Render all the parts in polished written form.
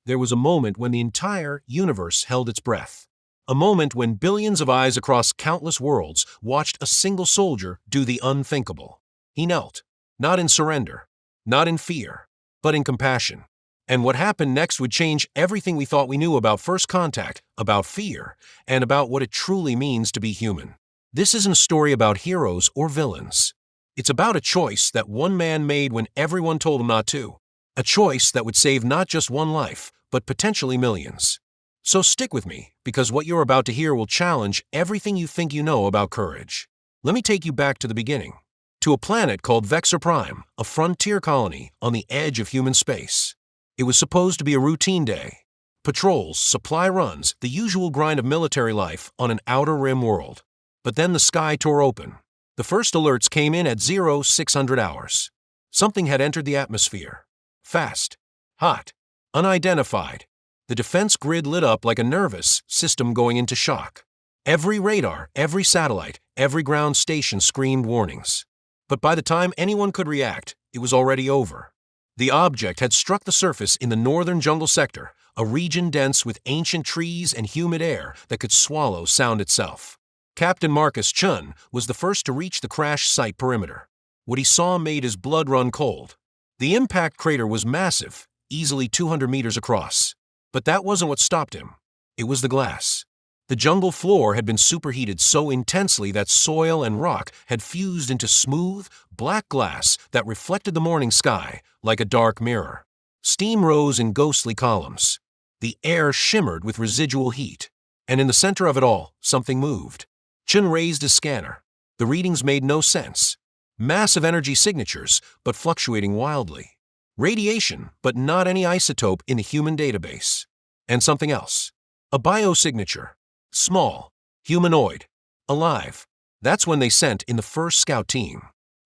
there was a moment when the entire universe held its breath. A moment when billions of eyes across countless worlds watched a single soldier do the unthinkable. He knelt, not in surrender, not in fear, but in compassion. And what happened next would change everything we thought we knew about first contact, about fear, and about what it truly means to be human. This isn't a story about heroes or villains. It's about a choice that one man made when everyone told him not to. A choice that would save not just one life, but potentially millions. So stick with me, because what you're about to hear will challenge everything you think you know about courage. Let me take you back to the beginning. To a planet called Vexor Prime, a frontier colony on the edge of human space. It was supposed to be a routine day. Patrols, supply runs, the usual grind of military life on an outer rim world. But then the sky tore open. The first alerts came in at 0600 hours. Something had entered the atmosphere. Fast, hot, unidentified. The defense grid lit up like a nervous system going into shock. Every radar, every satellite, every ground station screamed warnings. But by the time anyone could react, it was already over. The object had struck the surface in the northern jungle sector, a region dense with ancient trees and humid air that could swallow sound itself. Captain Marcus Chun was the first to reach the crash site perimeter. What he saw made his blood run cold. The impact crater was massive, easily 200 meters across. But that wasn't what stopped him. It was the glass. The jungle floor had been superheated so intensely that soil and rock had fused into smooth, black glass that reflected the morning sky like a dark mirror. Steam rose in ghostly columns. The air shimmered with residual heat. And in the center of it all, something moved. Chun raised his scanner. The readings made no sense. Massive energy signatures, but fluctuating wildly. Radiation, but not any isotope in the human database. And something else. A biosignature. Small, humanoid, alive. That's when they sent in the first scout team.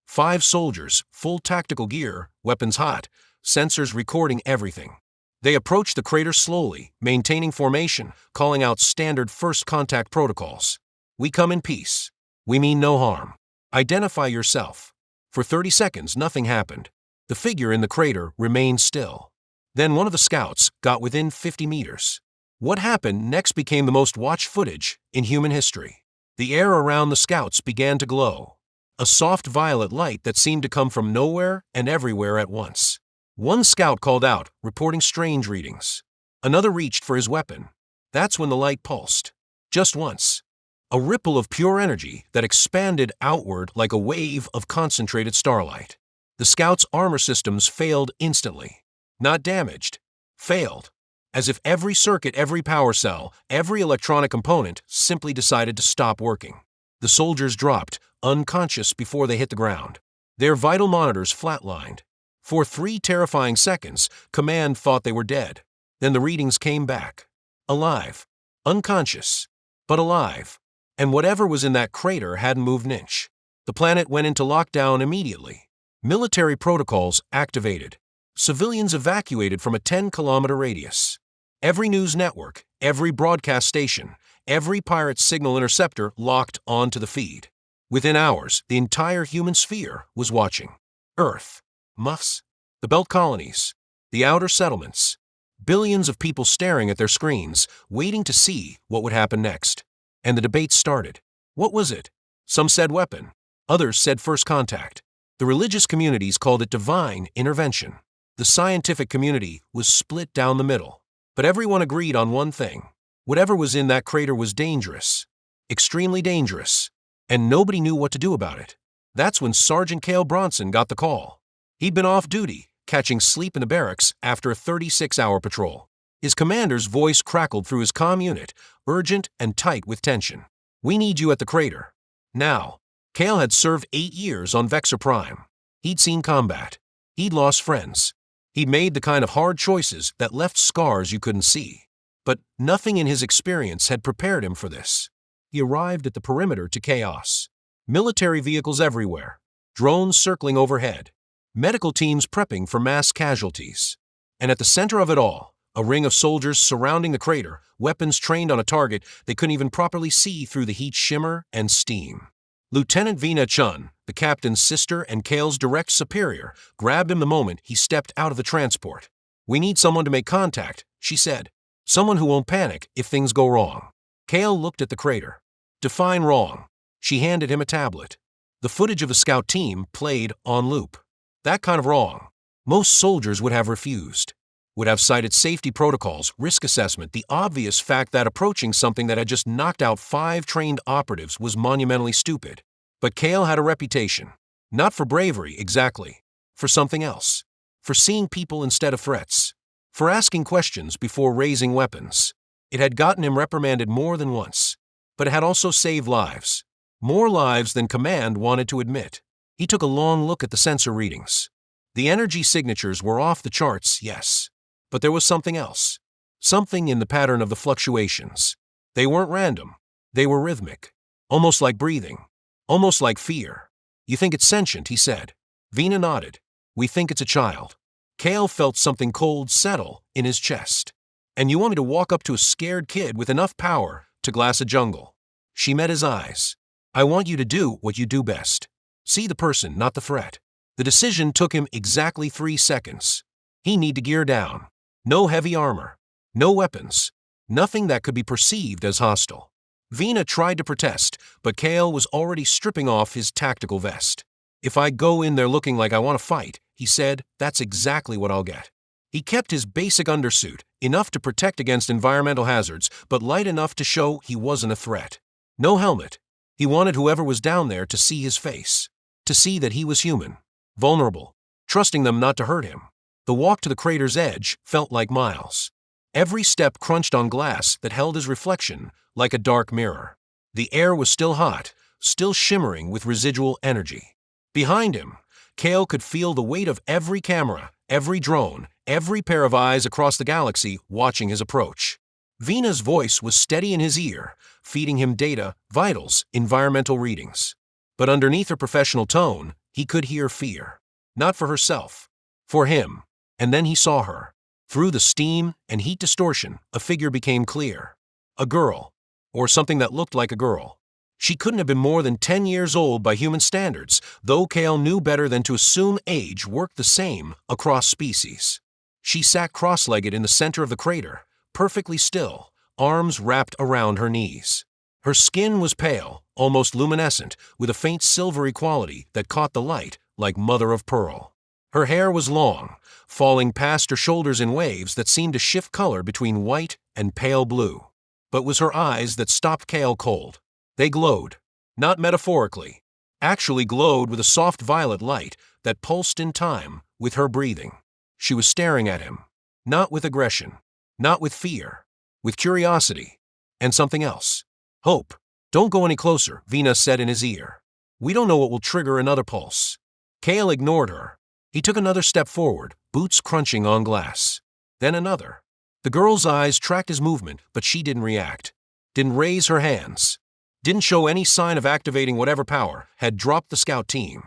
5 soldiers, full tactical gear, weapons hot, sensors recording everything. They approached the crater slowly, maintaining formation, calling out standard first contact protocols. We come in peace. We mean no harm. Identify yourself. For 30 seconds, nothing happened. The figure in the crater remained still. Then one of the scouts got within 50 meters. What happened next became the most watched footage in human history. The air around the scouts began to glow. A soft violet light that seemed to come from nowhere and everywhere at once. One scout called out, reporting strange readings. Another reached for his weapon. That's when the light pulsed. Just once. A ripple of pure energy that expanded outward like a wave of concentrated starlight. The scouts' armor systems failed instantly. Not damaged. Failed. As if every circuit, every power cell, every electronic component simply decided to stop working. The soldiers dropped, unconscious before they hit the ground. Their vital monitors flatlined. For 3 terrifying seconds, command thought they were dead. Then the readings came back. Alive. Unconscious. But alive. And whatever was in that crater hadn't moved an inch. The planet went into lockdown immediately. Military protocols activated. Civilians evacuated from a 10-kilometer radius. Every news network, every broadcast station, every pirate signal interceptor locked onto the feed. Within hours, the entire human sphere was watching. Earth, Muffs, the Belt colonies, the outer settlements. Billions of people staring at their screens, waiting to see what would happen next. And the debate started. What was it? Some said weapon. Others said first contact. The religious communities called it divine intervention. The scientific community was split down the middle. But everyone agreed on one thing. Whatever was in that crater was dangerous. Extremely dangerous. And nobody knew what to do about it. That's when Sergeant Kale Bronson got the call. He'd been off duty, catching sleep in the barracks after a 36-hour patrol. His commander's voice crackled through his comm unit, urgent and tight with tension. We need you at the crater. Now. Kale had served 8 years on Vexor Prime. He'd seen combat. He'd lost friends. He'd made the kind of hard choices that left scars you couldn't see. But nothing in his experience had prepared him for this. He arrived at the perimeter to chaos. Military vehicles everywhere. Drones circling overhead. Medical teams prepping for mass casualties. And at the center of it all, a ring of soldiers surrounding the crater, weapons trained on a target they couldn't even properly see through the heat shimmer and steam. Lieutenant Vina Chun, the captain's sister and Kale's direct superior, grabbed him the moment he stepped out of the transport. We need someone to make contact, she said. Someone who won't panic if things go wrong. Kale looked at the crater. Define wrong. She handed him a tablet. The footage of the scout team played on loop. That kind of wrong. Most soldiers would have refused. Would have cited safety protocols, risk assessment, the obvious fact that approaching something that had just knocked out 5 trained operatives was monumentally stupid. But Kale had a reputation. Not for bravery, exactly. For something else. For seeing people instead of threats. For asking questions before raising weapons. It had gotten him reprimanded more than once. But it had also saved lives. More lives than command wanted to admit. He took a long look at the sensor readings. The energy signatures were off the charts, yes. But there was something else. Something in the pattern of the fluctuations. They weren't random. They were rhythmic. Almost like breathing. Almost like fear. You think it's sentient, he said. Veena nodded. We think it's a child. Kale felt something cold settle in his chest. And you want me to walk up to a scared kid with enough power to glass a jungle? She met his eyes. I want you to do what you do best. See the person, not the threat. The decision took him exactly 3 seconds. He needed to gear down. No heavy armor. No weapons. Nothing that could be perceived as hostile. Veena tried to protest, but Kale was already stripping off his tactical vest. If I go in there looking like I want to fight, he said, that's exactly what I'll get. He kept his basic undersuit, enough to protect against environmental hazards, but light enough to show he wasn't a threat. No helmet. He wanted whoever was down there to see his face. To see that he was human. Vulnerable. Trusting them not to hurt him. The walk to the crater's edge felt like miles. Every step crunched on glass that held his reflection like a dark mirror. The air was still hot, still shimmering with residual energy. Behind him, Kale could feel the weight of every camera, every drone, every pair of eyes across the galaxy watching his approach. Veena's voice was steady in his ear, feeding him data, vitals, environmental readings. But underneath her professional tone, he could hear fear. Not for herself. For him. And then he saw her. Through the steam and heat distortion, a figure became clear. A girl. Or something that looked like a girl. She couldn't have been more than 10 years old by human standards, though Kale knew better than to assume age worked the same across species. She sat cross-legged in the center of the crater, perfectly still, arms wrapped around her knees. Her skin was pale, almost luminescent, with a faint silvery quality that caught the light like mother of pearl. Her hair was long, falling past her shoulders in waves that seemed to shift color between white and pale blue. But it was her eyes that stopped Kale cold. They glowed, not metaphorically, actually glowed with a soft violet light that pulsed in time with her breathing. She was staring at him, not with aggression, not with fear, with curiosity, and something else. Hope. Don't go any closer, Veena said in his ear. We don't know what will trigger another pulse. Kale ignored her. He took another step forward, boots crunching on glass. Then another. The girl's eyes tracked his movement, but she didn't react. Didn't raise her hands. Didn't show any sign of activating whatever power had dropped the scout team.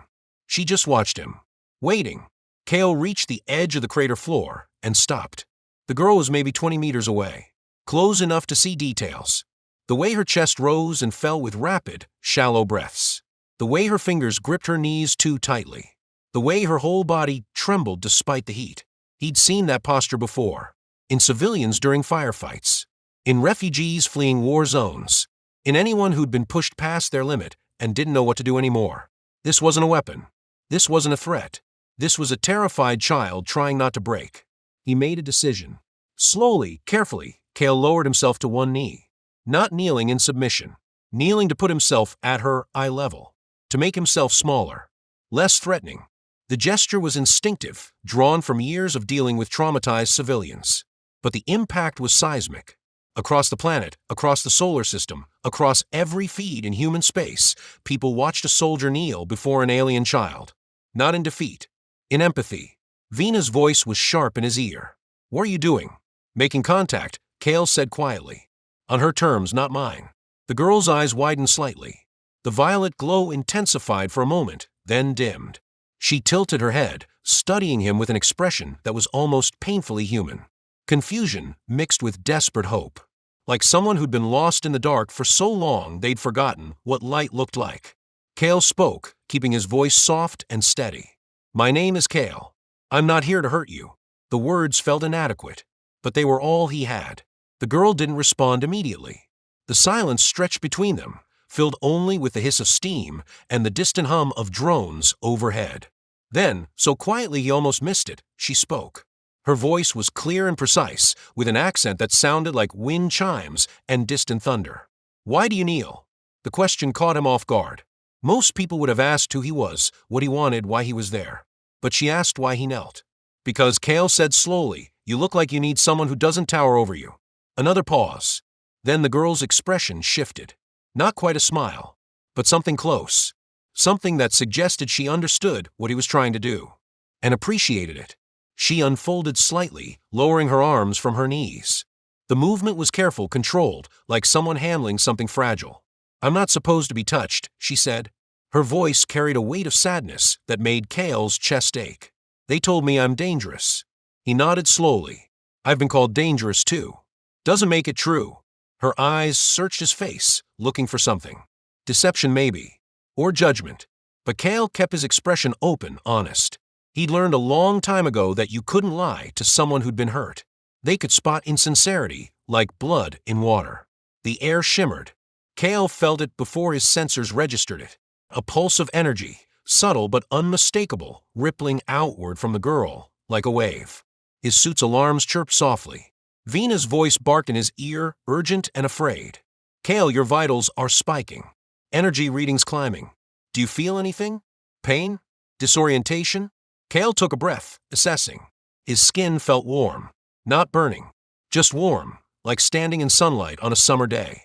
She just watched him. Waiting. Kale reached the edge of the crater floor and stopped. The girl was maybe 20 meters away. Close enough to see details. The way her chest rose and fell with rapid, shallow breaths. The way her fingers gripped her knees too tightly. The way her whole body trembled despite the heat. He'd seen that posture before. In civilians during firefights. In refugees fleeing war zones. In anyone who'd been pushed past their limit and didn't know what to do anymore. This wasn't a weapon. This wasn't a threat. This was a terrified child trying not to break. He made a decision. Slowly, carefully, Kale lowered himself to one knee. Not kneeling in submission. Kneeling to put himself at her eye level. To make himself smaller. Less threatening. The gesture was instinctive, drawn from years of dealing with traumatized civilians. But the impact was seismic. Across the planet, across the solar system, across every feed in human space, people watched a soldier kneel before an alien child. Not in defeat. In empathy. Veena's voice was sharp in his ear. What are you doing? Making contact, Kale said quietly. On her terms, not mine. The girl's eyes widened slightly. The violet glow intensified for a moment, then dimmed. She tilted her head, studying him with an expression that was almost painfully human. Confusion mixed with desperate hope. Like someone who'd been lost in the dark for so long they'd forgotten what light looked like. Kale spoke, keeping his voice soft and steady. My name is Kale. I'm not here to hurt you. The words felt inadequate, but they were all he had. The girl didn't respond immediately. The silence stretched between them, filled only with the hiss of steam and the distant hum of drones overhead. Then, so quietly he almost missed it, she spoke. Her voice was clear and precise, with an accent that sounded like wind chimes and distant thunder. "Why do you kneel?" The question caught him off guard. Most people would have asked who he was, what he wanted, why he was there. But she asked why he knelt. "Because," Kale said slowly, "you look like you need someone who doesn't tower over you." Another pause. Then the girl's expression shifted. Not quite a smile, but something close. Something that suggested she understood what he was trying to do, and appreciated it. She unfolded slightly, lowering her arms from her knees. The movement was careful, controlled, like someone handling something fragile. "I'm not supposed to be touched," she said. Her voice carried a weight of sadness that made Kale's chest ache. "They told me I'm dangerous." He nodded slowly. "I've been called dangerous too." "Doesn't make it true." Her eyes searched his face, looking for something. Deception maybe, or judgment. But Kale kept his expression open, honest. He'd learned a long time ago that you couldn't lie to someone who'd been hurt. They could spot insincerity like blood in water. The air shimmered. Kale felt it before his sensors registered it. A pulse of energy, subtle but unmistakable, rippling outward from the girl, like a wave. His suit's alarms chirped softly. Vina's voice barked in his ear, urgent and afraid. "Kale, your vitals are spiking. Energy readings climbing. Do you feel anything? Pain? Disorientation?" Kale took a breath, assessing. His skin felt warm. Not burning. Just warm, like standing in sunlight on a summer day.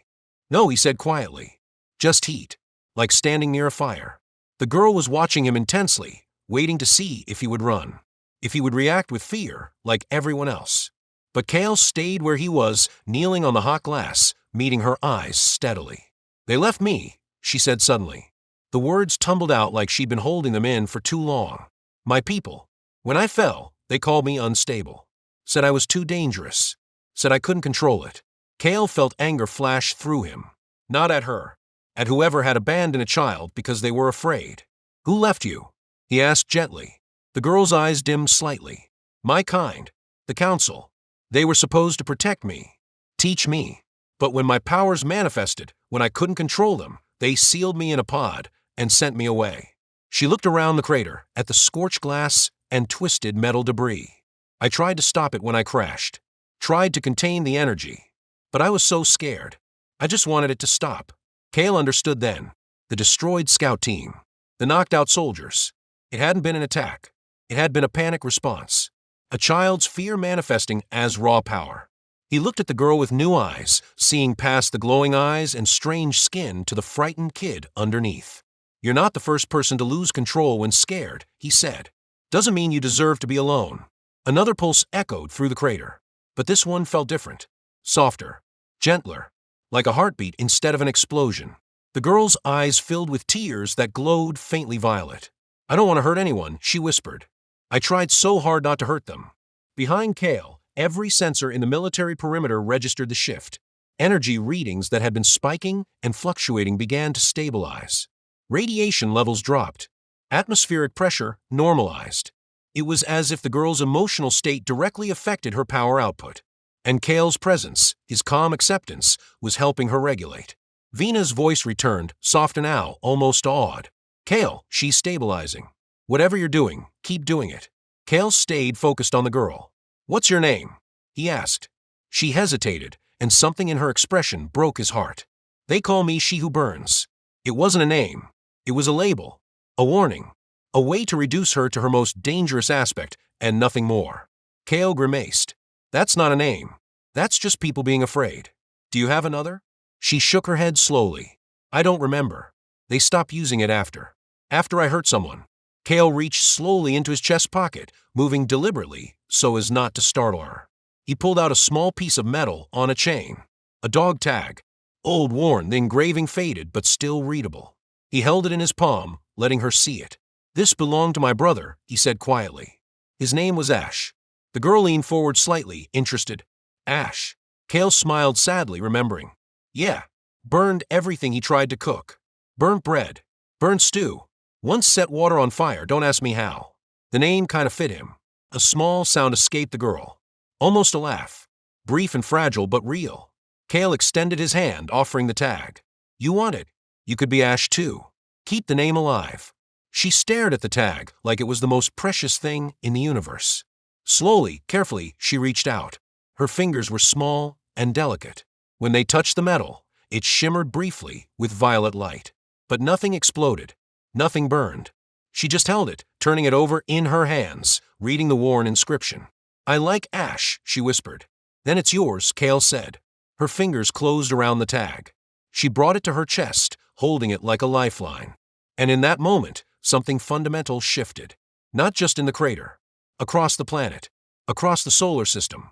"No," he said quietly. "Just heat. Like standing near a fire." The girl was watching him intensely, waiting to see if he would run. If he would react with fear, like everyone else. But Kale stayed where he was, kneeling on the hot glass, meeting her eyes steadily. "They left me," she said suddenly. The words tumbled out like she'd been holding them in for too long. "My people. When I fell, they called me unstable. Said I was too dangerous. Said I couldn't control it." Kale felt anger flash through him. Not at her. At whoever had abandoned a child because they were afraid. "Who left you?" he asked gently. The girl's eyes dimmed slightly. "My kind. The council. They were supposed to protect me. Teach me. But when my powers manifested, when I couldn't control them, they sealed me in a pod and sent me away." She looked around the crater, at the scorched glass and twisted metal debris. "I tried to stop it when I crashed. Tried to contain the energy. But I was so scared. I just wanted it to stop." Kale understood then. The destroyed scout team. The knocked out soldiers. It hadn't been an attack. It had been a panic response. A child's fear manifesting as raw power. He looked at the girl with new eyes, seeing past the glowing eyes and strange skin to the frightened kid underneath. "You're not the first person to lose control when scared," he said. "Doesn't mean you deserve to be alone." Another pulse echoed through the crater. But this one felt different. Softer. Gentler. Like a heartbeat instead of an explosion. The girl's eyes filled with tears that glowed faintly violet. "I don't want to hurt anyone," she whispered. "I tried so hard not to hurt them." Behind Kale, every sensor in the military perimeter registered the shift. Energy readings that had been spiking and fluctuating began to stabilize. Radiation levels dropped. Atmospheric pressure normalized. It was as if the girl's emotional state directly affected her power output. And Kale's presence, his calm acceptance, was helping her regulate. Vina's voice returned, soft and almost awed. "Kale, she's stabilizing. Whatever you're doing, keep doing it." Kale stayed focused on the girl. "What's your name?" he asked. She hesitated, and something in her expression broke his heart. "They call me She Who Burns." It wasn't a name. It was a label. A warning. A way to reduce her to her most dangerous aspect, and nothing more. Kale grimaced. "That's not a name. That's just people being afraid. Do you have another?" She shook her head slowly. "I don't remember. They stopped using it after I hurt someone." Kale reached slowly into his chest pocket, moving deliberately so as not to startle her. He pulled out a small piece of metal on a chain. A dog tag. Old, worn, the engraving faded but still readable. He held it in his palm, letting her see it. "This belonged to my brother," he said quietly. "His name was Ash." The girl leaned forward slightly, interested. "Ash." Kale smiled sadly, remembering. "Yeah. Burned everything he tried to cook. Burnt bread. Burnt stew. Once set water on fire, don't ask me how." The name kind of fit him. A small sound escaped the girl. Almost a laugh. Brief and fragile, but real. Kale extended his hand, offering the tag. You want it? You could be Ash too. Keep the name alive. She stared at the tag like it was the most precious thing in the universe. Slowly, carefully, she reached out. Her fingers were small and delicate. When they touched the metal, it shimmered briefly with violet light. But nothing exploded. Nothing burned. She just held it, turning it over in her hands, reading the worn inscription. I like Ash, she whispered. Then it's yours, Kale said. Her fingers closed around the tag. She brought it to her chest, holding it like a lifeline. And in that moment, something fundamental shifted. Not just in the crater. Across the planet. Across the solar system.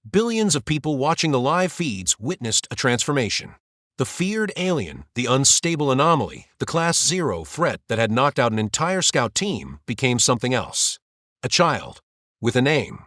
Billions of people watching the live feeds witnessed a transformation. The feared alien, the unstable anomaly, the Class Zero threat that had knocked out an entire scout team became something else. A child. With a name.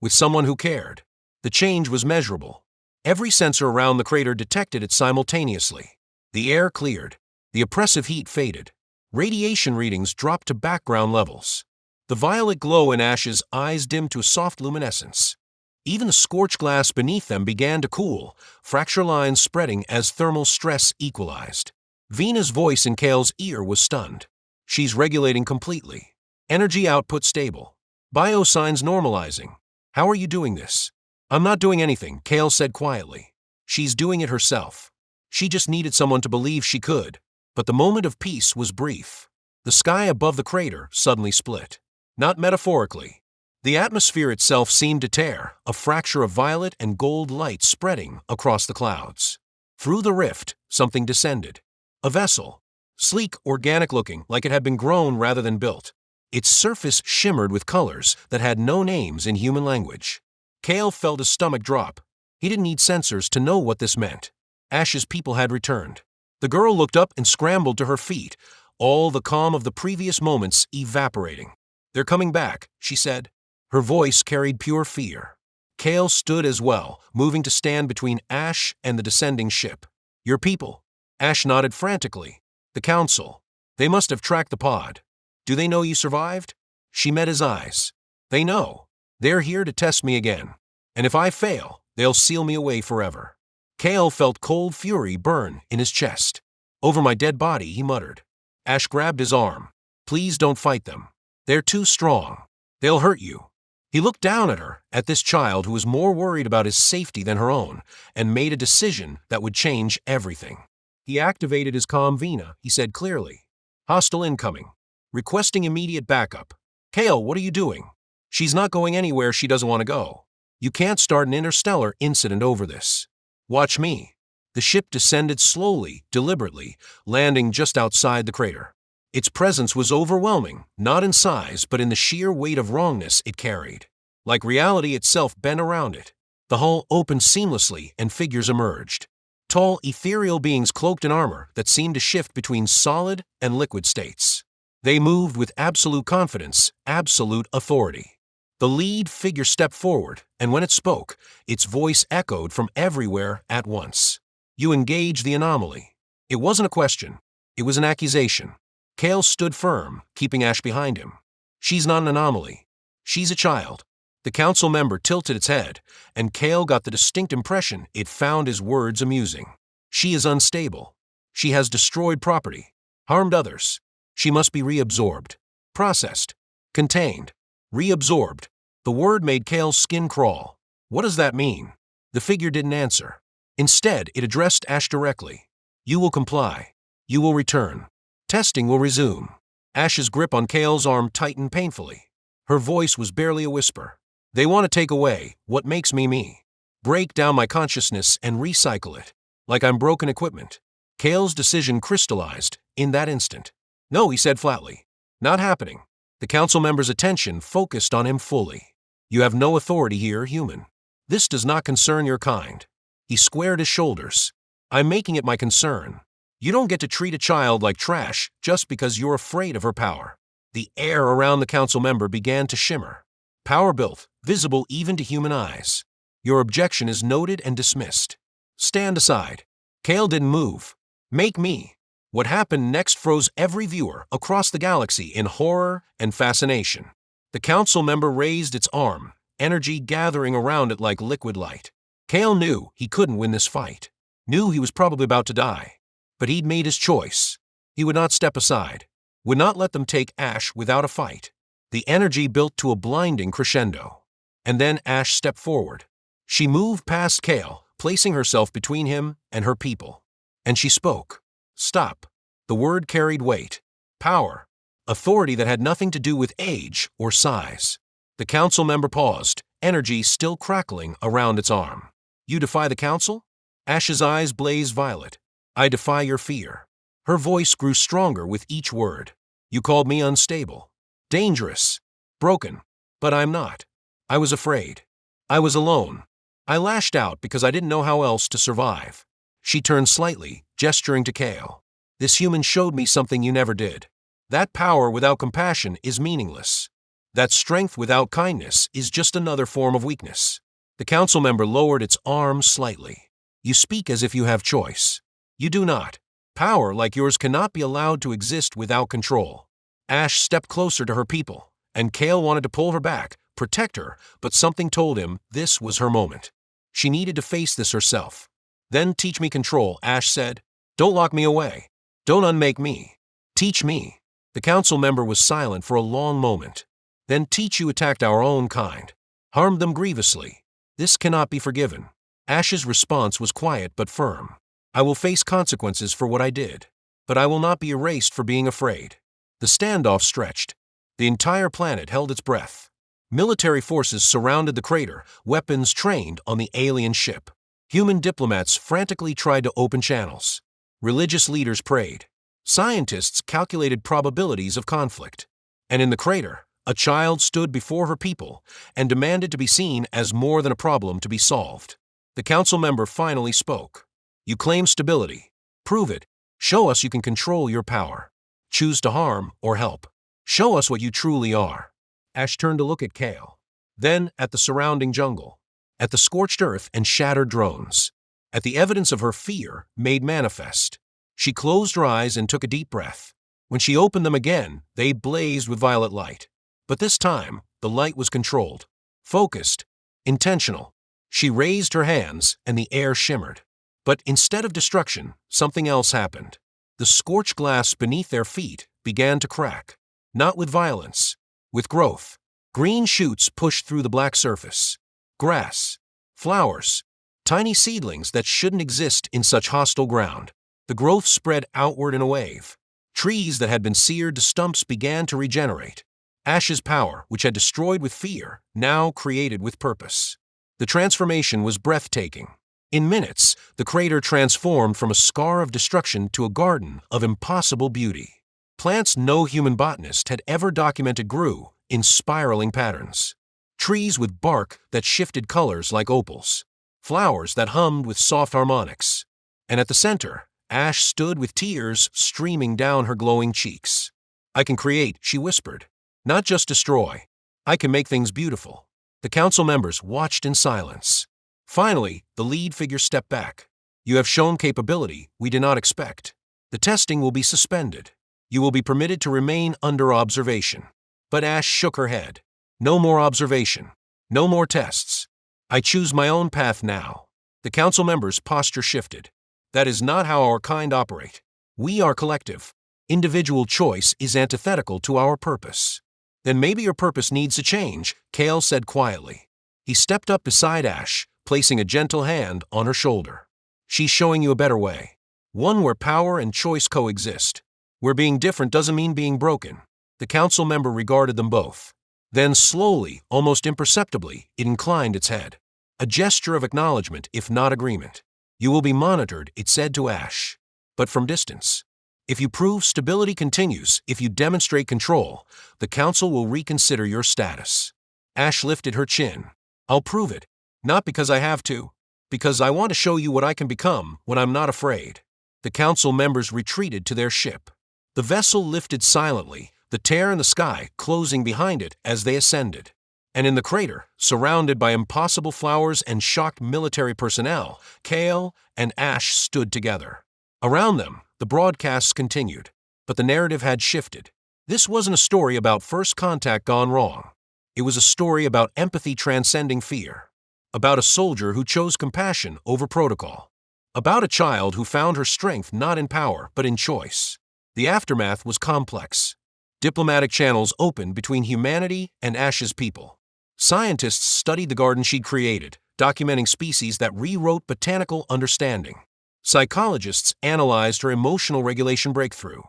With someone who cared. The change was measurable. Every sensor around the crater detected it simultaneously. The air cleared. The oppressive heat faded. Radiation readings dropped to background levels. The violet glow in Ash's eyes dimmed to a soft luminescence. Even the scorched glass beneath them began to cool, fracture lines spreading as thermal stress equalized. Vina's voice in Kale's ear was stunned. She's regulating completely. Energy output stable. Biosigns normalizing. How are you doing this? I'm not doing anything, Kale said quietly. She's doing it herself. She just needed someone to believe she could. But the moment of peace was brief. The sky above the crater suddenly split. Not metaphorically. The atmosphere itself seemed to tear, a fracture of violet and gold light spreading across the clouds. Through the rift, something descended. A vessel. Sleek, organic-looking, like it had been grown rather than built. Its surface shimmered with colors that had no names in human language. Kale felt his stomach drop. He didn't need sensors to know what this meant. Ash's people had returned. The girl looked up and scrambled to her feet, all the calm of the previous moments evaporating. They're coming back, she said. Her voice carried pure fear. Kale stood as well, moving to stand between Ash and the descending ship. Your people. Ash nodded frantically. The council. They must have tracked the pod. Do they know you survived? She met his eyes. They know. They're here to test me again. And if I fail, they'll seal me away forever. Kale felt cold fury burn in his chest. Over my dead body, he muttered. Ash grabbed his arm. Please don't fight them. They're too strong. They'll hurt you. He looked down at her, at this child who was more worried about his safety than her own, and made a decision that would change everything. He activated his comm Vina, he said clearly. Hostile incoming. Requesting immediate backup. Kale, what are you doing? She's not going anywhere she doesn't want to go. You can't start an interstellar incident over this. Watch me. The ship descended slowly, deliberately, landing just outside the crater. Its presence was overwhelming, not in size, but in the sheer weight of wrongness it carried. Like reality itself bent around it. The hull opened seamlessly and figures emerged. Tall, ethereal beings cloaked in armor that seemed to shift between solid and liquid states. They moved with absolute confidence, absolute authority. The lead figure stepped forward, and when it spoke, its voice echoed from everywhere at once. You engage the anomaly. It wasn't a question. It was an accusation. Kale stood firm, keeping Ash behind him. She's not an anomaly. She's a child. The council member tilted its head, and Kale got the distinct impression it found his words amusing. She is unstable. She has destroyed property, harmed others. She must be reabsorbed, processed, contained, reabsorbed. The word made Kale's skin crawl. What does that mean? The figure didn't answer. Instead, it addressed Ash directly. You will comply. You will return. Testing will resume. Ash's grip on Kale's arm tightened painfully. Her voice was barely a whisper. They want to take away what makes me me. Break down my consciousness and recycle it. Like I'm broken equipment. Kale's decision crystallized in that instant. No, he said flatly. Not happening. The council member's attention focused on him fully. You have no authority here, human. This does not concern your kind. He squared his shoulders. I'm making it my concern. You don't get to treat a child like trash just because you're afraid of her power. The air around the council member began to shimmer. Power built, visible even to human eyes. Your objection is noted and dismissed. Stand aside. Kale didn't move. Make me. What happened next froze every viewer across the galaxy in horror and fascination. The council member raised its arm, energy gathering around it like liquid light. Kale knew he couldn't win this fight. Knew he was probably about to die. But he'd made his choice. He would not step aside. Would not let them take Ash without a fight. The energy built to a blinding crescendo. And then Ash stepped forward. She moved past Kale, placing herself between him and her people. And she spoke. Stop. The word carried weight. Power. Authority that had nothing to do with age or size. The council member paused, energy still crackling around its arm. You defy the council? Ash's eyes blazed violet. I defy your fear. Her voice grew stronger with each word. You called me unstable, dangerous, broken. But I'm not. I was afraid. I was alone. I lashed out because I didn't know how else to survive. She turned slightly, gesturing to Kale. This human showed me something you never did. That power without compassion is meaningless. That strength without kindness is just another form of weakness. The council member lowered its arm slightly. You speak as if you have choice. You do not. Power like yours cannot be allowed to exist without control. Ash stepped closer to her people, and Kale wanted to pull her back, protect her, but something told him this was her moment. She needed to face this herself. Then teach me control, Ash said. Don't lock me away. Don't unmake me. Teach me. The council member was silent for a long moment. Then teach you attacked our own kind. Harmed them grievously. This cannot be forgiven. Ash's response was quiet but firm. I will face consequences for what I did. But I will not be erased for being afraid. The standoff stretched. The entire planet held its breath. Military forces surrounded the crater, weapons trained on the alien ship. Human diplomats frantically tried to open channels. Religious leaders prayed. Scientists calculated probabilities of conflict. And in the crater, a child stood before her people and demanded to be seen as more than a problem to be solved. The council member finally spoke. You claim stability. Prove it. Show us you can control your power. Choose to harm or help. Show us what you truly are. Ash turned to look at Kale. Then at the surrounding jungle. At the scorched earth and shattered drones. At the evidence of her fear made manifest. She closed her eyes and took a deep breath. When she opened them again, they blazed with violet light. But this time, the light was controlled, focused, intentional. She raised her hands and the air shimmered. But instead of destruction, something else happened. The scorched glass beneath their feet began to crack. Not with violence, with growth. Green shoots pushed through the black surface. Grass, flowers, tiny seedlings that shouldn't exist in such hostile ground. The growth spread outward in a wave. Trees that had been seared to stumps began to regenerate. Ash's power, which had destroyed with fear, now created with purpose. The transformation was breathtaking. In minutes, the crater transformed from a scar of destruction to a garden of impossible beauty. Plants no human botanist had ever documented grew in spiraling patterns. Trees with bark that shifted colors like opals. Flowers that hummed with soft harmonics. And at the center, Ash stood with tears streaming down her glowing cheeks. I can create, she whispered. Not just destroy. I can make things beautiful. The council members watched in silence. Finally, the lead figure stepped back. You have shown capability we did not expect. The testing will be suspended. You will be permitted to remain under observation. But Ash shook her head. No more observation. No more tests. I choose my own path now. The council members' posture shifted. That is not how our kind operate. We are collective. Individual choice is antithetical to our purpose. Then maybe your purpose needs to change, Kale said quietly. He stepped up beside Ash, placing a gentle hand on her shoulder. She's showing you a better way. One where power and choice coexist. Where being different doesn't mean being broken. The council member regarded them both. Then slowly, almost imperceptibly, it inclined its head. A gesture of acknowledgement, if not agreement. You will be monitored, it said to Ash. But from distance. If you prove stability continues, if you demonstrate control, the council will reconsider your status. Ash lifted her chin. I'll prove it. Not because I have to. Because I want to show you what I can become when I'm not afraid. The council members retreated to their ship. The vessel lifted silently, the tear in the sky closing behind it as they ascended. And in the crater, surrounded by impossible flowers and shocked military personnel, Kale and Ash stood together. Around them, the broadcasts continued, but the narrative had shifted. This wasn't a story about first contact gone wrong. It was a story about empathy transcending fear, about a soldier who chose compassion over protocol, about a child who found her strength not in power but in choice. The aftermath was complex. Diplomatic channels opened between humanity and Ash's people. Scientists studied the garden she'd created, documenting species that rewrote botanical understanding. Psychologists analyzed her emotional regulation breakthrough.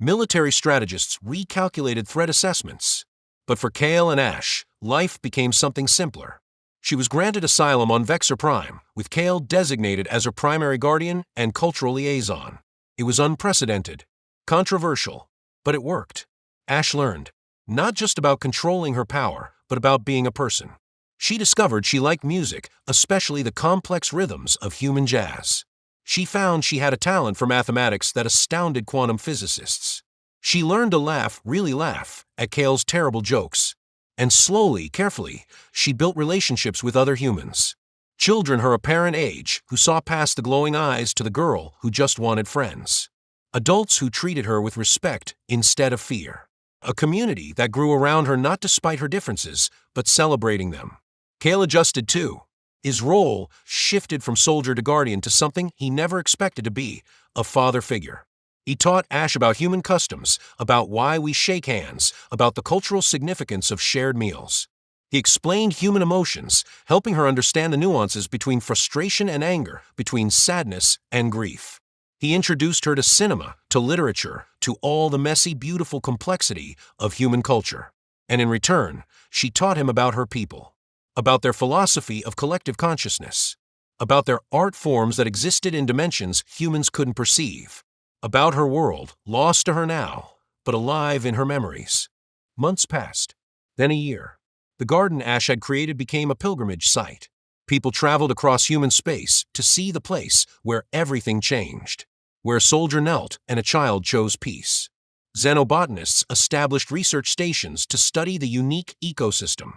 Military strategists recalculated threat assessments. But for Kale and Ash, life became something simpler. She was granted asylum on Vexor Prime, with Kale designated as her primary guardian and cultural liaison. It was unprecedented, controversial, but it worked. Ash learned, not just about controlling her power, but about being a person. She discovered she liked music, especially the complex rhythms of human jazz. She found she had a talent for mathematics that astounded quantum physicists. She learned to laugh, really laugh, at Kale's terrible jokes. And slowly, carefully, she built relationships with other humans. Children her apparent age who saw past the glowing eyes to the girl who just wanted friends. Adults who treated her with respect instead of fear. A community that grew around her not despite her differences, but celebrating them. Kale adjusted too. His role shifted from soldier to guardian to something he never expected to be, a father figure. He taught Ash about human customs, about why we shake hands, about the cultural significance of shared meals. He explained human emotions, helping her understand the nuances between frustration and anger, between sadness and grief. He introduced her to cinema, to literature, to all the messy, beautiful complexity of human culture. And in return, she taught him about her people, about their philosophy of collective consciousness, about their art forms that existed in dimensions humans couldn't perceive, about her world, lost to her now, but alive in her memories. Months passed, then a year. The garden Ash had created became a pilgrimage site. People traveled across human space to see the place where everything changed, where a soldier knelt and a child chose peace. Xenobotanists established research stations to study the unique ecosystem.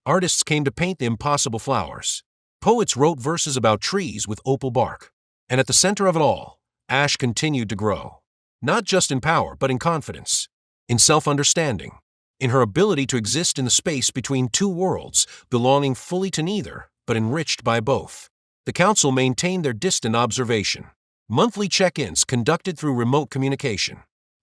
Artists came to paint the impossible flowers. Poets wrote verses about trees with opal bark. And at the center of it all, Ash continued to grow. Not just in power, but in confidence, in self-understanding, in her ability to exist in the space between two worlds, belonging fully to neither, but enriched by both. The council maintained their distant observation. Monthly check-ins conducted through remote communication.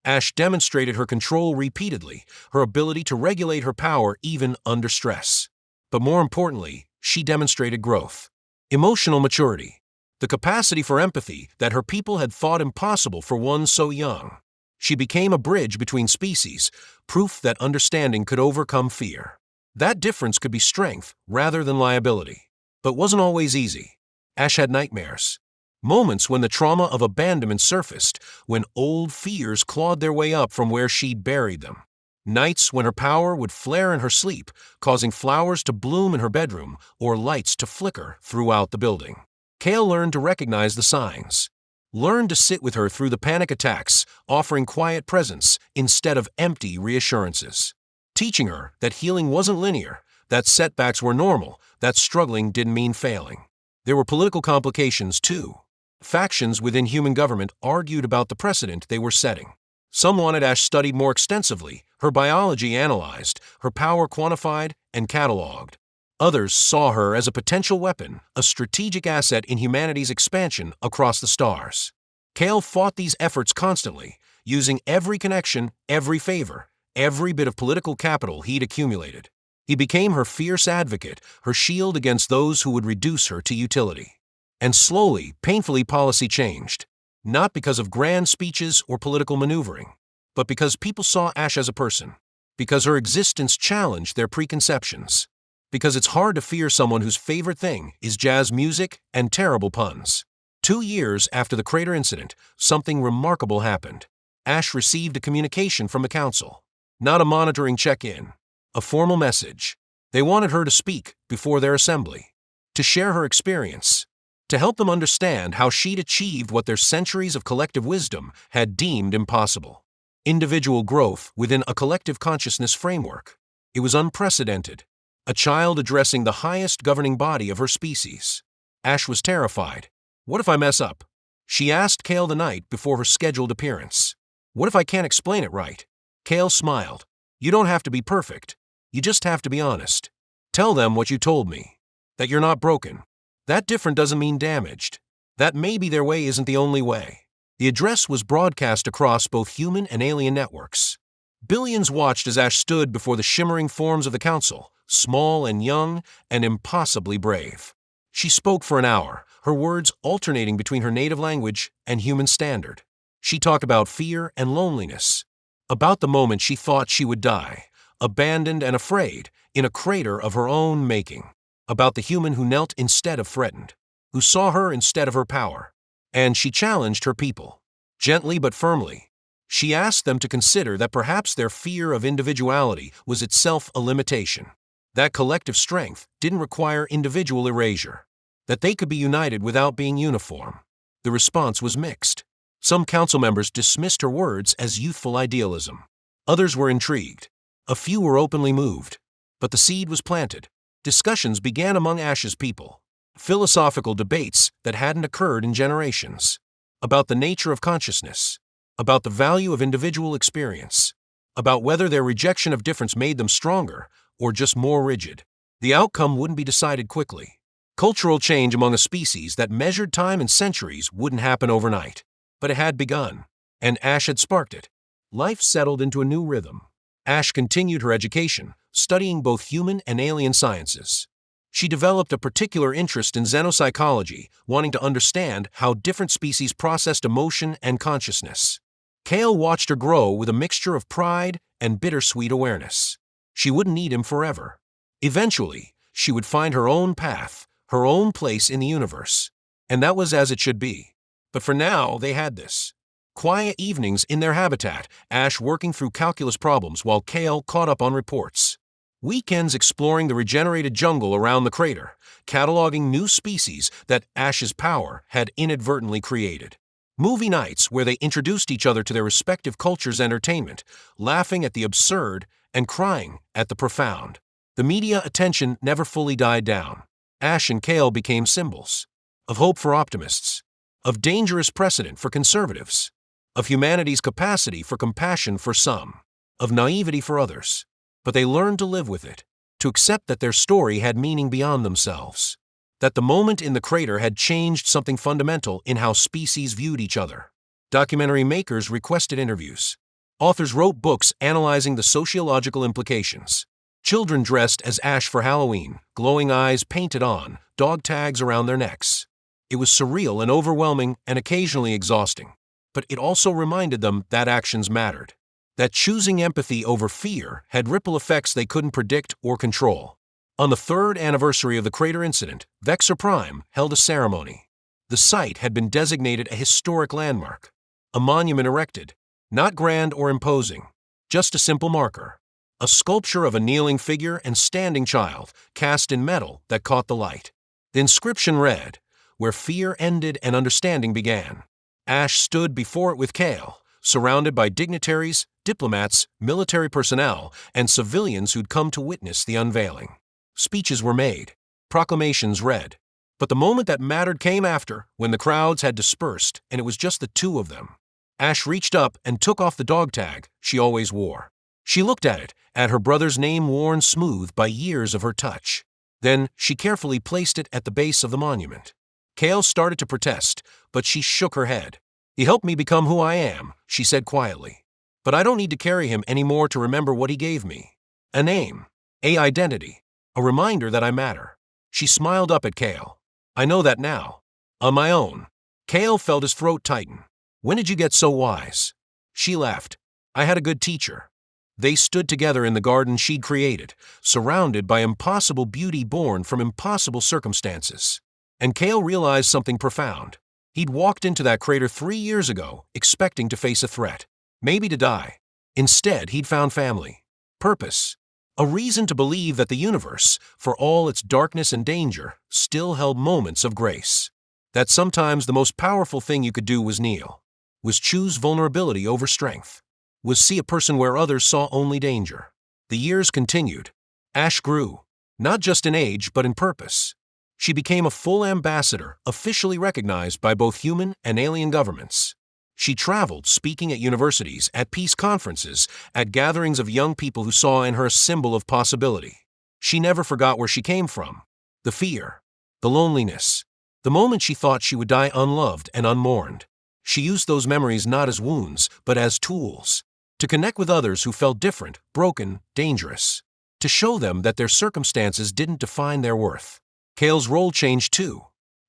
Ash demonstrated her control repeatedly, her ability to regulate her power even under stress. But more importantly, she demonstrated growth. Emotional maturity. The capacity for empathy that her people had thought impossible for one so young. She became a bridge between species, proof that understanding could overcome fear. That difference could be strength rather than liability. But wasn't always easy. Ash had nightmares. Moments when the trauma of abandonment surfaced, when old fears clawed their way up from where she'd buried them. Nights when her power would flare in her sleep, causing flowers to bloom in her bedroom or lights to flicker throughout the building. Kale learned to recognize the signs. Learned to sit with her through the panic attacks, offering quiet presence instead of empty reassurances. Teaching her that healing wasn't linear, that setbacks were normal, that struggling didn't mean failing. There were political complications too. Factions within human government argued about the precedent they were setting. Some wanted Ash studied more extensively, her biology analyzed, her power quantified and cataloged. Others saw her as a potential weapon, a strategic asset in humanity's expansion across the stars. Kale fought these efforts constantly, using every connection, every favor, every bit of political capital he'd accumulated. He became her fierce advocate, her shield against those who would reduce her to utility. And slowly, painfully, policy changed. Not because of grand speeches or political maneuvering, but because people saw Ash as a person. Because her existence challenged their preconceptions. Because it's hard to fear someone whose favorite thing is jazz music and terrible puns. 2 years after the crater incident, something remarkable happened. Ash received a communication from the council. Not a monitoring check-in. A formal message. They wanted her to speak before their assembly. To share her experience. To help them understand how she'd achieved what their centuries of collective wisdom had deemed impossible. Individual growth within a collective consciousness framework. It was unprecedented. A child addressing the highest governing body of her species. Ash was terrified. What if I mess up? She asked Kale the night before her scheduled appearance. What if I can't explain it right? Kale smiled. You don't have to be perfect. You just have to be honest. Tell them what you told me. That you're not broken. That different doesn't mean damaged. That maybe their way isn't the only way. The address was broadcast across both human and alien networks. Billions watched as Ash stood before the shimmering forms of the council, small and young and impossibly brave. She spoke for an hour, her words alternating between her native language and human standard. She talked about fear and loneliness, about the moment she thought she would die, abandoned and afraid, in a crater of her own making, about the human who knelt instead of threatened, who saw her instead of her power. And she challenged her people, gently but firmly. She asked them to consider that perhaps their fear of individuality was itself a limitation, that collective strength didn't require individual erasure, that they could be united without being uniform. The response was mixed. Some council members dismissed her words as youthful idealism. Others were intrigued. A few were openly moved. But the seed was planted. Discussions began among Ash's people. Philosophical debates that hadn't occurred in generations. About the nature of consciousness. About the value of individual experience. About whether their rejection of difference made them stronger or just more rigid. The outcome wouldn't be decided quickly. Cultural change among a species that measured time in centuries wouldn't happen overnight. But it had begun, and Ash had sparked it. Life settled into a new rhythm. Ash continued her education, studying both human and alien sciences. She developed a particular interest in xenopsychology, wanting to understand how different species processed emotion and consciousness. Kale watched her grow with a mixture of pride and bittersweet awareness. She wouldn't need him forever. Eventually, she would find her own path, her own place in the universe. And that was as it should be. But for now, they had this. Quiet evenings in their habitat, Ash working through calculus problems while Kale caught up on reports. Weekends exploring the regenerated jungle around the crater, cataloging new species that Ash's power had inadvertently created. Movie nights where they introduced each other to their respective cultures' entertainment, laughing at the absurd and crying at the profound. The media attention never fully died down. Ash and Kale became symbols of hope for optimists, of dangerous precedent for conservatives, of humanity's capacity for compassion for some, of naivety for others. But they learned to live with it, to accept that their story had meaning beyond themselves, that the moment in the crater had changed something fundamental in how species viewed each other. Documentary makers requested interviews. Authors wrote books analyzing the sociological implications. Children dressed as Ash for Halloween, glowing eyes painted on, dog tags around their necks. It was surreal and overwhelming and occasionally exhausting. But it also reminded them that actions mattered. That choosing empathy over fear had ripple effects they couldn't predict or control. On the 3rd anniversary of the crater incident, Vexor Prime held a ceremony. The site had been designated a historic landmark. A monument erected, not grand or imposing, just a simple marker. A sculpture of a kneeling figure and standing child, cast in metal that caught the light. The inscription read, "Where fear ended and understanding began." Ash stood before it with Kale, surrounded by dignitaries, diplomats, military personnel, and civilians who'd come to witness the unveiling. Speeches were made, proclamations read. But the moment that mattered came after, when the crowds had dispersed and it was just the two of them. Ash reached up and took off the dog tag she always wore. She looked at it, at her brother's name worn smooth by years of her touch. Then she carefully placed it at the base of the monument. Kale started to protest, but she shook her head. "He helped me become who I am," she said quietly. "But I don't need to carry him anymore to remember what he gave me. A name, a identity, a reminder that I matter." She smiled up at Kale. "I know that now. On my own." Kale felt his throat tighten. "When did you get so wise?" She laughed. "I had a good teacher." They stood together in the garden she'd created, surrounded by impossible beauty born from impossible circumstances. And Kale realized something profound. He'd walked into that crater 3 years ago, expecting to face a threat, maybe to die. Instead, he'd found family, purpose, a reason to believe that the universe, for all its darkness and danger, still held moments of grace. That sometimes the most powerful thing you could do was kneel, was choose vulnerability over strength, was see a person where others saw only danger. The years continued. Ash grew, not just in age but in purpose. She became a full ambassador, officially recognized by both human and alien governments. She traveled, speaking at universities, at peace conferences, at gatherings of young people who saw in her a symbol of possibility. She never forgot where she came from. The fear, the loneliness, the moment she thought she would die unloved and unmourned. She used those memories not as wounds, but as tools, to connect with others who felt different, broken, dangerous, to show them that their circumstances didn't define their worth. Kale's role changed too.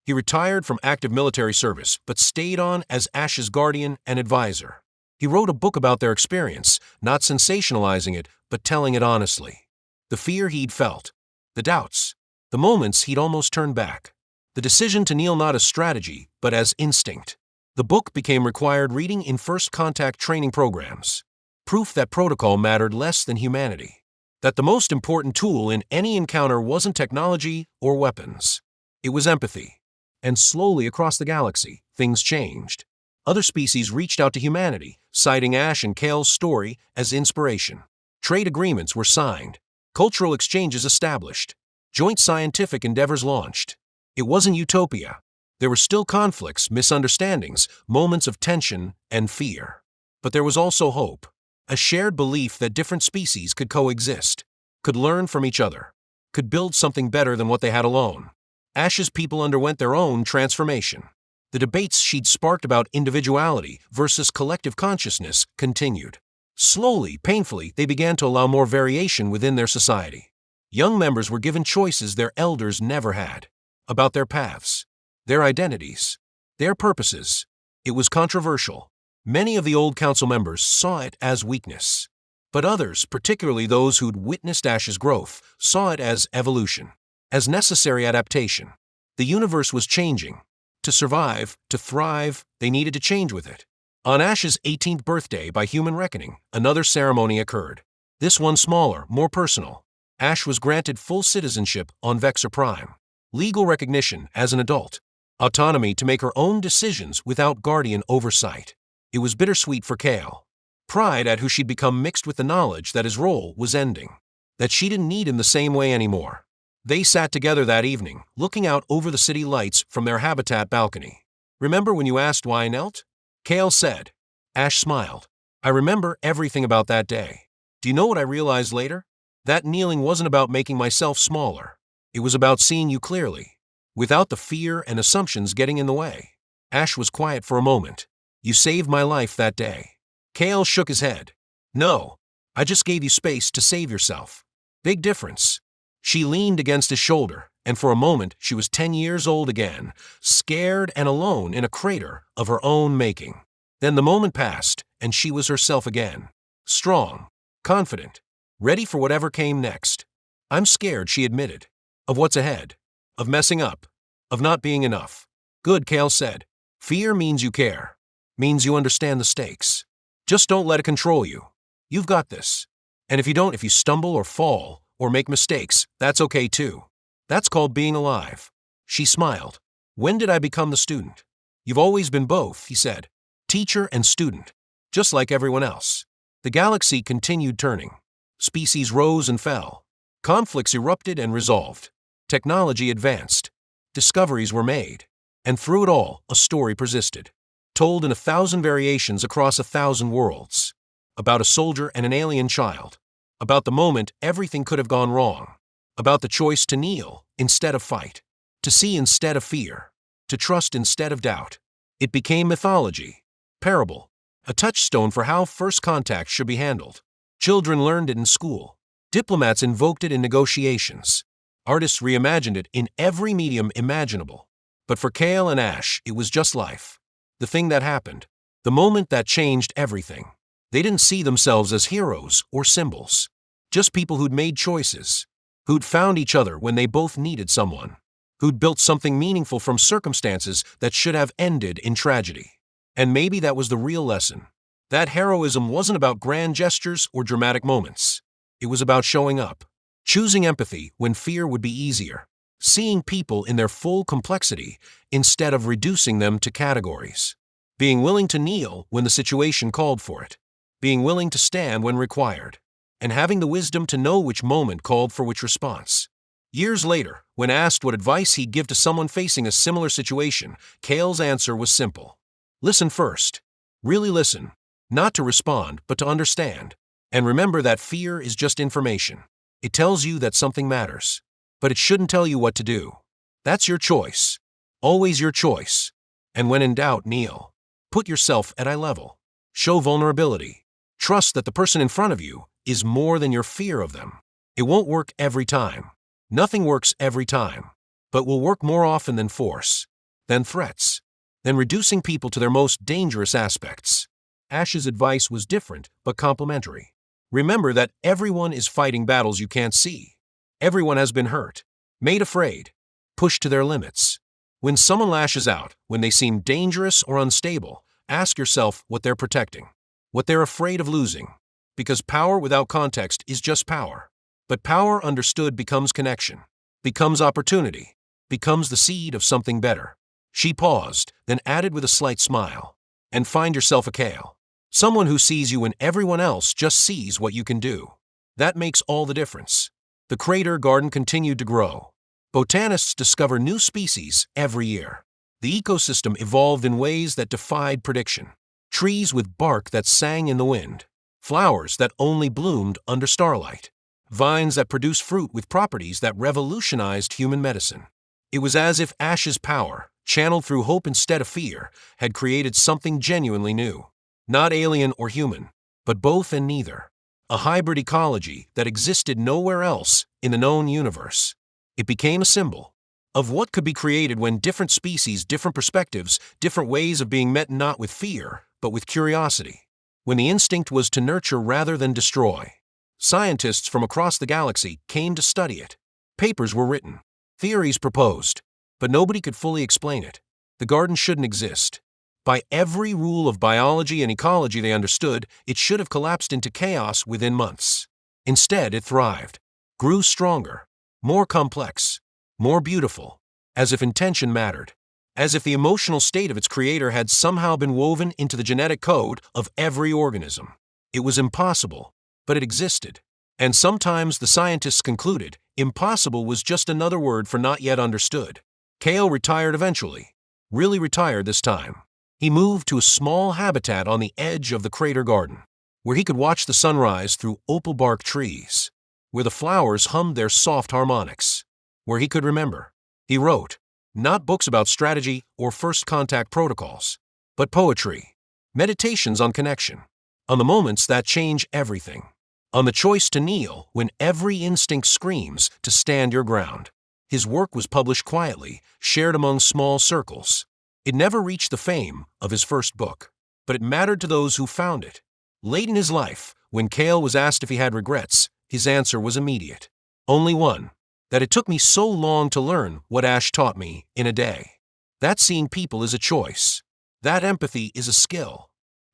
He retired from active military service, but stayed on as Ash's guardian and advisor. He wrote a book about their experience, not sensationalizing it, but telling it honestly. The fear he'd felt, the doubts, the moments he'd almost turned back, the decision to kneel not as strategy, but as instinct. The book became required reading in first contact training programs. Proof that protocol mattered less than humanity. That the most important tool in any encounter wasn't technology or weapons. It was empathy. And slowly across the galaxy, things changed. Other species reached out to humanity, citing Ash and Kale's story as inspiration. Trade agreements were signed. Cultural exchanges established. Joint scientific endeavors launched. It wasn't utopia. There were still conflicts, misunderstandings, moments of tension and fear. But there was also hope. A shared belief that different species could coexist, could learn from each other, could build something better than what they had alone. Ash's people underwent their own transformation. The debates she'd sparked about individuality versus collective consciousness continued. Slowly, painfully, they began to allow more variation within their society. Young members were given choices their elders never had, about their paths, their identities, their purposes. It was controversial. Many of the old council members saw it as weakness. But others, particularly those who'd witnessed Ash's growth, saw it as evolution. As necessary adaptation. The universe was changing. To survive, to thrive, they needed to change with it. On Ash's 18th birthday, by human reckoning, another ceremony occurred. This one smaller, more personal. Ash was granted full citizenship on Vexor Prime. Legal recognition as an adult. Autonomy to make her own decisions without guardian oversight. It was bittersweet for Kale. Pride at who she'd become mixed with the knowledge that his role was ending. That she didn't need him the same way anymore. They sat together that evening, looking out over the city lights from their habitat balcony. Remember when you asked why I knelt? Kale said. Ash smiled. I remember everything about that day. Do you know what I realized later? That kneeling wasn't about making myself smaller. It was about seeing you clearly, without the fear and assumptions getting in the way. Ash was quiet for a moment. You saved my life that day. Kale shook his head. No, I just gave you space to save yourself. Big difference. She leaned against his shoulder, and for a moment she was 10 years old again, scared and alone in a crater of her own making. Then the moment passed, and she was herself again. Strong, confident, ready for whatever came next. I'm scared, she admitted. Of what's ahead. Of messing up. Of not being enough. Good, Kale said. Fear means you care. Means you understand the stakes. Just don't let it control you. You've got this. And if you stumble or fall, or make mistakes, that's okay too. That's called being alive. She smiled. When did I become the student? You've always been both, he said. Teacher and student. Just like everyone else. The galaxy continued turning. Species rose and fell. Conflicts erupted and resolved. Technology advanced. Discoveries were made. And through it all, a story persisted. Told in 1,000 variations across 1,000 worlds. About a soldier and an alien child. About the moment everything could have gone wrong. About the choice to kneel instead of fight. To see instead of fear. To trust instead of doubt. It became mythology. Parable. A touchstone for how first contact should be handled. Children learned it in school. Diplomats invoked it in negotiations. Artists reimagined it in every medium imaginable. But for Kale and Ash, it was just life. The thing that happened. The moment that changed everything. They didn't see themselves as heroes or symbols. Just people who'd made choices. Who'd found each other when they both needed someone. Who'd built something meaningful from circumstances that should have ended in tragedy. And maybe that was the real lesson. That heroism wasn't about grand gestures or dramatic moments. It was about showing up. Choosing empathy when fear would be easier. Seeing people in their full complexity instead of reducing them to categories. Being willing to kneel when the situation called for it. Being willing to stand when required, and having the wisdom to know which moment called for which response. Years later, when asked what advice he'd give to someone facing a similar situation, Kale's answer was simple. Listen first. Really listen. Not to respond, but to understand. And remember that fear is just information. It tells you that something matters. But it shouldn't tell you what to do. That's your choice. Always your choice. And when in doubt, kneel. Put yourself at eye level. Show vulnerability. Trust that the person in front of you is more than your fear of them. It won't work every time. Nothing works every time. But will work more often than force, than threats, than reducing people to their most dangerous aspects. Ash's advice was different, but complementary. Remember that everyone is fighting battles you can't see. Everyone has been hurt, made afraid, pushed to their limits. When someone lashes out, when they seem dangerous or unstable, ask yourself what they're protecting, what they're afraid of losing. Because power without context is just power. But power understood becomes connection, becomes opportunity, becomes the seed of something better. She paused, then added with a slight smile. And find yourself a Kale. Someone who sees you when everyone else just sees what you can do. That makes all the difference. The crater garden continued to grow. Botanists discover new species every year. The ecosystem evolved in ways that defied prediction. Trees with bark that sang in the wind. Flowers that only bloomed under starlight. Vines that produced fruit with properties that revolutionized human medicine. It was as if Ash's power, channeled through hope instead of fear, had created something genuinely new. Not alien or human, but both and neither. A hybrid ecology that existed nowhere else in the known universe. It became a symbol of what could be created when different species, different perspectives, different ways of being met not with fear, but with curiosity. When the instinct was to nurture rather than destroy. Scientists from across the galaxy came to study it. Papers were written. Theories proposed. But nobody could fully explain it. The garden shouldn't exist. By every rule of biology and ecology they understood, it should have collapsed into chaos within months. Instead, it thrived, grew stronger, more complex, more beautiful, as if intention mattered, as if the emotional state of its creator had somehow been woven into the genetic code of every organism. It was impossible, but it existed. And sometimes the scientists concluded, impossible was just another word for not yet understood. Kale retired eventually, really retired this time. He moved to a small habitat on the edge of the crater garden, where he could watch the sunrise through opal bark trees, where the flowers hummed their soft harmonics, where he could remember. He wrote, not books about strategy or first contact protocols, but poetry, meditations on connection, on the moments that change everything, on the choice to kneel when every instinct screams to stand your ground. His work was published quietly, shared among small circles. It never reached the fame of his first book, but it mattered to those who found it. Late in his life, when Kale was asked if he had regrets, his answer was immediate. Only one. That it took me so long to learn what Ash taught me in a day. That seeing people is a choice. That empathy is a skill.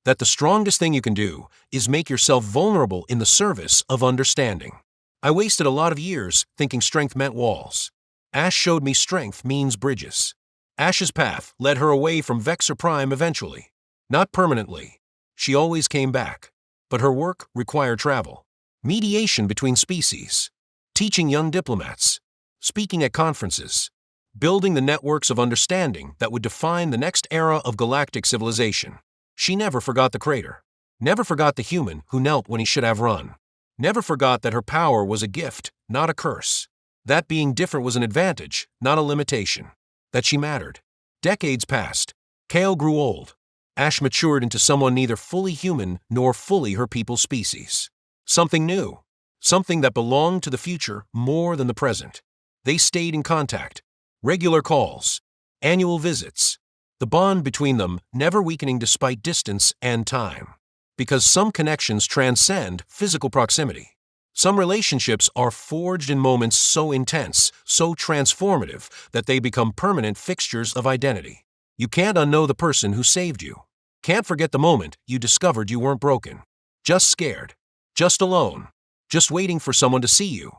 That the strongest thing you can do is make yourself vulnerable in the service of understanding. I wasted a lot of years thinking strength meant walls. Ash showed me strength means bridges. Ash's path led her away from Vexor Prime eventually. Not permanently. She always came back. But her work required travel. Mediation between species. Teaching young diplomats. Speaking at conferences. Building the networks of understanding that would define the next era of galactic civilization. She never forgot the crater. Never forgot the human who knelt when he should have run. Never forgot that her power was a gift, not a curse. That being different was an advantage, not a limitation. That she mattered. Decades passed. Kale grew old. Ash matured into someone neither fully human nor fully her people's species. Something new. Something that belonged to the future more than the present. They stayed in contact. Regular calls. Annual visits. The bond between them never weakening despite distance and time. Because some connections transcend physical proximity. Some relationships are forged in moments so intense, so transformative, that they become permanent fixtures of identity. You can't unknow the person who saved you. Can't forget the moment you discovered you weren't broken. Just scared. Just alone. Just waiting for someone to see you.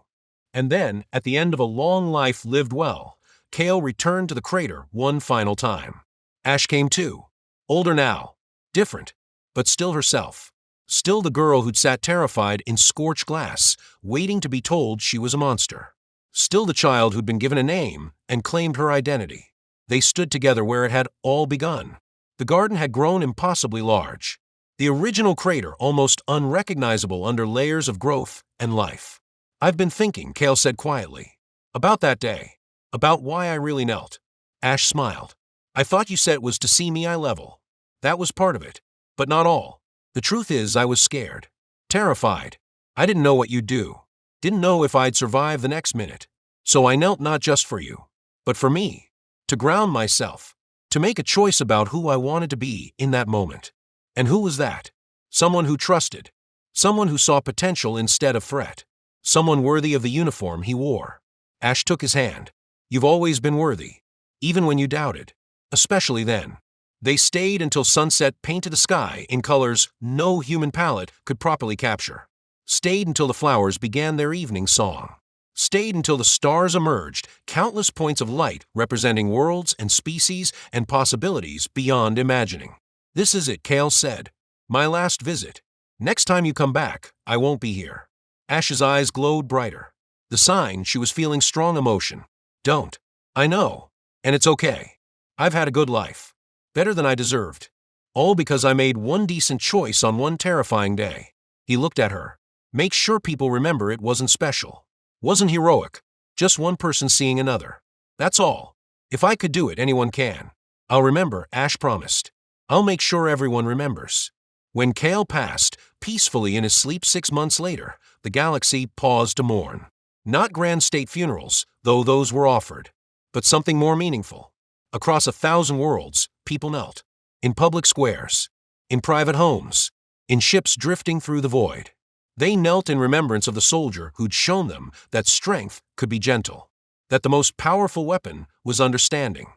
And then, at the end of a long life lived well, Kale returned to the crater one final time. Ash came too. Older now. Different. But still herself. Still the girl who'd sat terrified in scorched glass, waiting to be told she was a monster. Still the child who'd been given a name and claimed her identity. They stood together where it had all begun. The garden had grown impossibly large. The original crater almost unrecognizable under layers of growth and life. I've been thinking, Kale said quietly. About that day. About why I really knelt. Ash smiled. I thought you said it was to see me eye level. That was part of it. But not all. The truth is I was scared. Terrified. I didn't know what you'd do. Didn't know if I'd survive the next minute. So I knelt not just for you, but for me. To ground myself. To make a choice about who I wanted to be in that moment. And who was that? Someone who trusted. Someone who saw potential instead of threat. Someone worthy of the uniform he wore. Ash took his hand. You've always been worthy. Even when you doubted. Especially then. They stayed until sunset painted the sky in colors no human palette could properly capture. Stayed until the flowers began their evening song. Stayed until the stars emerged, countless points of light representing worlds and species and possibilities beyond imagining. This is it, Kale said. My last visit. Next time you come back, I won't be here. Ash's eyes glowed brighter. The sign she was feeling strong emotion. Don't. I know. And it's okay. I've had a good life. Better than I deserved. All because I made one decent choice on one terrifying day. He looked at her. Make sure people remember it wasn't special. Wasn't heroic. Just one person seeing another. That's all. If I could do it, anyone can. I'll remember, Ash promised. I'll make sure everyone remembers. When Kale passed, peacefully in his sleep 6 months later, the galaxy paused to mourn. Not grand state funerals, though those were offered. But something more meaningful. Across 1,000 worlds, people knelt. In public squares. In private homes. In ships drifting through the void. They knelt in remembrance of the soldier who'd shown them that strength could be gentle. That the most powerful weapon was understanding.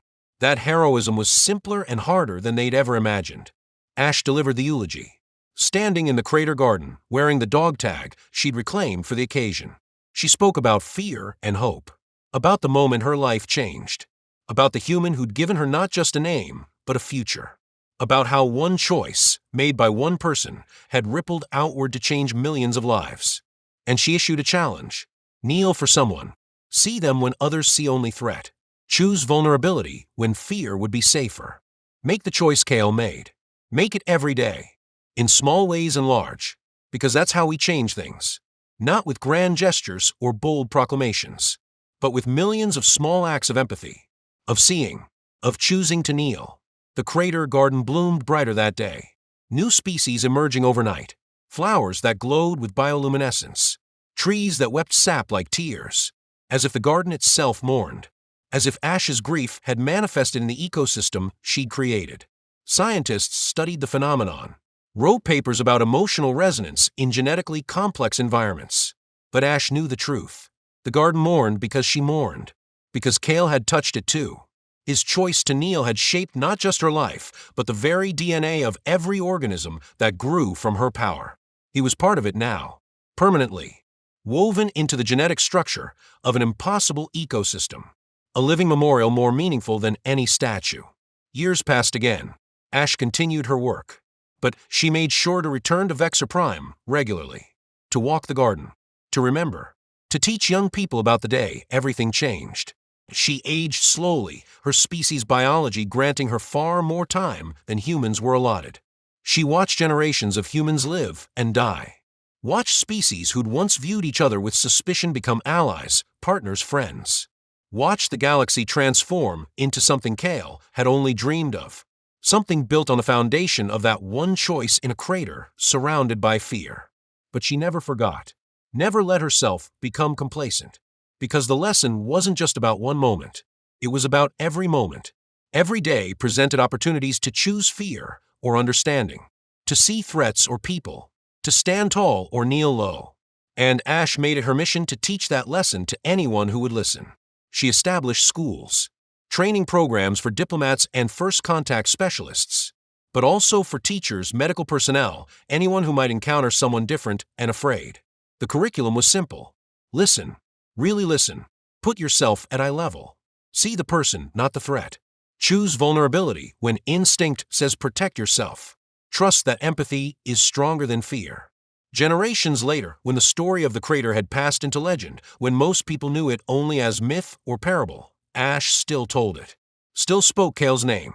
That heroism was simpler and harder than they'd ever imagined. Ash delivered the eulogy. Standing in the crater garden, wearing the dog tag she'd reclaimed for the occasion. She spoke about fear and hope. About the moment her life changed. About the human who'd given her not just a name, but a future. About how one choice, made by one person, had rippled outward to change millions of lives. And she issued a challenge. Kneel for someone. See them when others see only threat. Choose vulnerability when fear would be safer. Make the choice Kale made. Make it every day. In small ways and large. Because that's how we change things. Not with grand gestures or bold proclamations. But with millions of small acts of empathy. Of seeing. Of choosing to kneel. The crater garden bloomed brighter that day. New species emerging overnight. Flowers that glowed with bioluminescence. Trees that wept sap like tears. As if the garden itself mourned. As if Ash's grief had manifested in the ecosystem she'd created. Scientists studied the phenomenon. Wrote papers about emotional resonance in genetically complex environments. But Ash knew the truth. The garden mourned because she mourned. Because Kale had touched it too. His choice to kneel had shaped not just her life, but the very DNA of every organism that grew from her power. He was part of it now. Permanently. Woven into the genetic structure of an impossible ecosystem. A living memorial more meaningful than any statue. Years passed again. Ash continued her work. But she made sure to return to Vexor Prime regularly. To walk the garden. To remember. To teach young people about the day everything changed. She aged slowly, her species' biology granting her far more time than humans were allotted. She watched generations of humans live and die. Watched species who'd once viewed each other with suspicion become allies, partners, friends. Watched the galaxy transform into something Kale had only dreamed of. Something built on the foundation of that one choice in a crater surrounded by fear. But she never forgot. Never let herself become complacent. Because the lesson wasn't just about one moment. It was about every moment. Every day presented opportunities to choose fear or understanding. To see threats or people. To stand tall or kneel low. And Ash made it her mission to teach that lesson to anyone who would listen. She established schools. Training programs for diplomats and first contact specialists. But also for teachers, medical personnel, anyone who might encounter someone different and afraid. The curriculum was simple. Listen. Really listen. Put yourself at eye level. See the person, not the threat. Choose vulnerability when instinct says protect yourself. Trust that empathy is stronger than fear. Generations later, when the story of the crater had passed into legend, when most people knew it only as myth or parable, Ash still told it. Still spoke Kale's name.